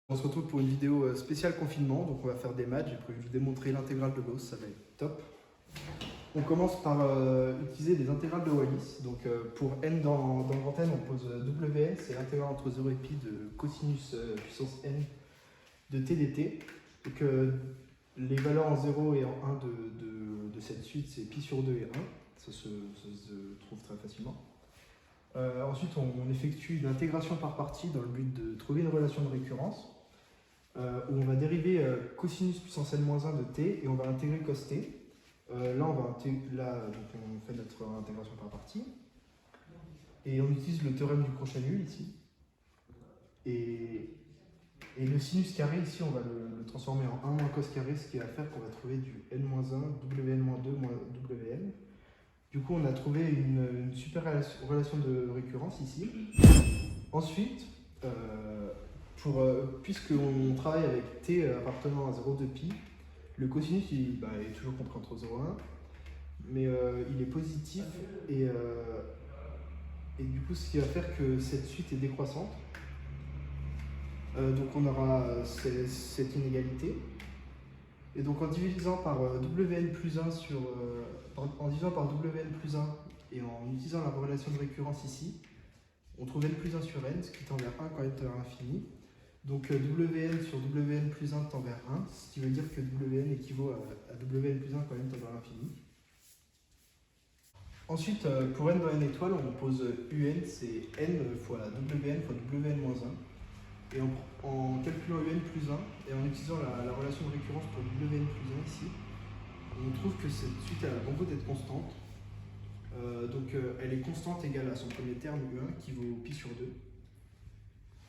On se retrouve pour une vidéo spéciale confinement, donc on va faire des maths. J'ai prévu de vous démontrer l'intégrale de Gauss, ça va être top. On commence par utiliser des intégrales de Wallis. Donc pour n dans le grand N, on pose Wn, c'est l'intégrale entre 0 et pi de cosinus puissance n de t dt. Donc les valeurs en 0 et en 1 de cette suite, c'est pi sur 2 et 1. Ça se trouve très facilement. Ensuite, on effectue une intégration par partie dans le but de trouver une relation de récurrence. Où on va dériver cosinus puissance n-1 de t et on va intégrer cos t. Là, on fait notre intégration par partie. Et on utilise le théorème du crochet nul ici. Et le sinus carré, ici, on va le transformer en 1 moins cos carré, ce qui va faire qu'on va trouver du n-1, wn-2 moins wn. Du coup, on a trouvé une super relation de récurrence ici. Ensuite, puisqu'on travaille avec t appartenant à 0,2 pi, le cosinus est toujours compris entre 0 et 1, mais il est positif et du coup ce qui va faire que cette suite est décroissante. Donc on aura cette inégalité. Et donc en divisant par Wn plus 1 en divisant par Wn plus 1 et en utilisant la relation de récurrence ici, on trouve n plus 1 sur n, ce qui tend vers 1 quand n tend vers l'infini. Donc Wn sur Wn plus 1 tend vers 1, ce qui veut dire que Wn équivaut à Wn plus 1 quand n tend vers l'infini. Ensuite, pour n dans n étoile, on pose Un, c'est n fois Wn fois Wn moins 1. Et en calculant Un plus 1 et en utilisant la relation de récurrence pour Wn plus 1 ici, on trouve que cette suite a bon goût d'être constante. Elle est constante égale à son premier terme U1 qui vaut pi sur 2.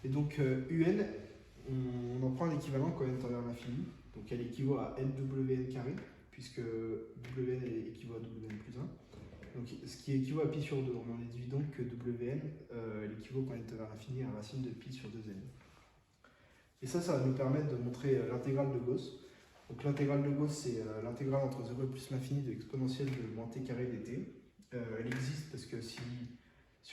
Et donc Un, on en prend l'équivalent quand n tend vers l'infini. Donc elle équivaut à nwn carré, puisque Wn équivaut à Wn plus 1. Donc ce qui équivaut à pi sur 2. On en déduit donc que Wn équivaut quand n tend vers l'infini à racine de pi sur 2n. Et ça va nous permettre de montrer l'intégrale de Gauss. Donc l'intégrale de Gauss, c'est l'intégrale entre 0 et plus l'infini de l'exponentielle de moins t carré dt. Elle existe parce que si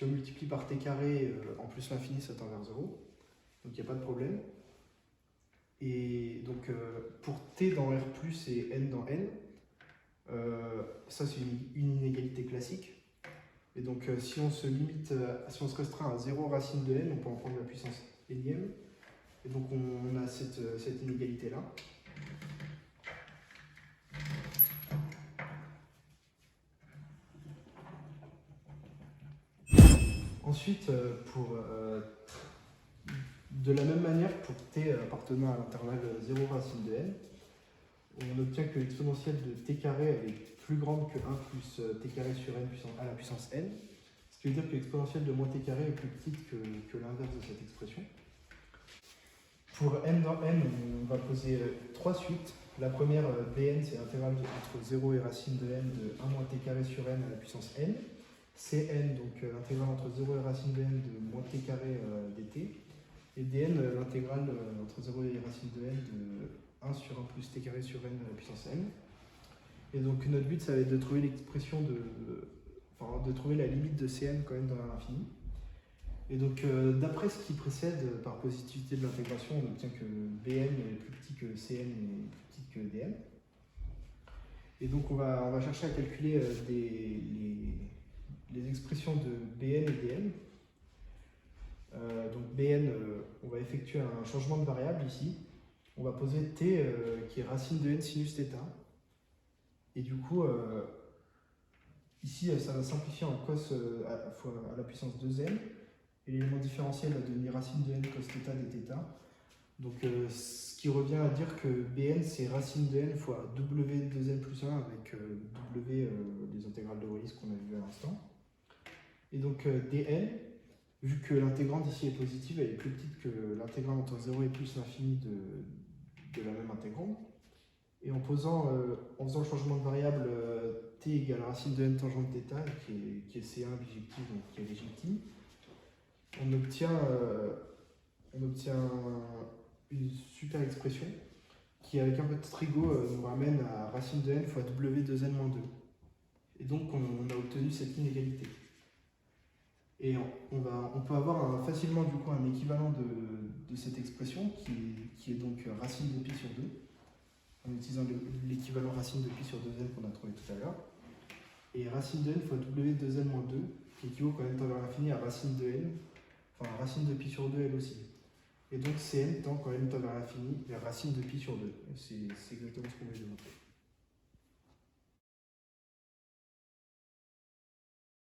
on multiplie par t carré en plus l'infini, ça tend vers 0. Donc il n'y a pas de problème. Et donc pour t dans R+, et n dans n, ça c'est une inégalité classique. Et donc si on se restreint à 0 racine de n, on peut en prendre la puissance énième. Et donc on a cette inégalité-là. Ensuite, de la même manière, pour t appartenant à l'intervalle 0 racine de n, on obtient que l'exponentielle de t carré est plus grande que 1 plus t carré sur n à la puissance n. Ce qui veut dire que l'exponentielle de moins t carré est plus petite que l'inverse de cette expression. Pour n dans n, on va poser trois suites. La première, Bn, c'est l'intégrale entre 0 et racine de n de 1 moins t carré sur n à la puissance n. Cn, donc l'intégrale entre 0 et racine de n de moins t carré dt. Et dn, l'intégrale entre 0 et racine de n de 1 sur 1 plus t carré sur n à la puissance n. Et donc notre but, ça va être de trouver l'expression de trouver la limite de Cn quand n tend vers l'infini. Et donc d'après ce qui précède, par positivité de l'intégration, on obtient que Bn est plus petit que Cn et plus petit que dn. Et donc on va chercher à calculer les expressions de Bn et dn. Donc Bn, on va effectuer un changement de variable ici. On va poser t qui est racine de n sinus θ. Et du coup, ici, ça va simplifier en cos à la puissance 2n. Et l'élément différentiel va devenir racine de n cos θ dθ. Donc ce qui revient à dire que Bn c'est racine de n fois w2n plus 1 avec w des intégrales de Wallis qu'on a vu à l'instant. Et donc dn, vu que l'intégrande ici est positive, elle est plus petite que l'intégrande entre 0 et plus l'infini de la même intégrande. Et en faisant le changement de variable t égale racine de n tangente θ, qui est C1 bijective, donc qui est bijective, on obtient une super expression qui, avec un peu de trigo, nous ramène à racine de n fois w2n moins 2. Et donc on a obtenu cette inégalité. Et on peut avoir facilement du coup un équivalent de cette expression qui est donc racine de pi sur 2, en utilisant l'équivalent racine de pi sur 2n qu'on a trouvé tout à l'heure. Et racine de n fois w 2n moins 2, qui équivaut quand n tend vers l'infini à racine de n, enfin racine de pi sur 2 elle aussi. Et donc Cn tend quand n tend vers l'infini vers racine de pi sur 2. C'est exactement ce qu'on veut démontrer.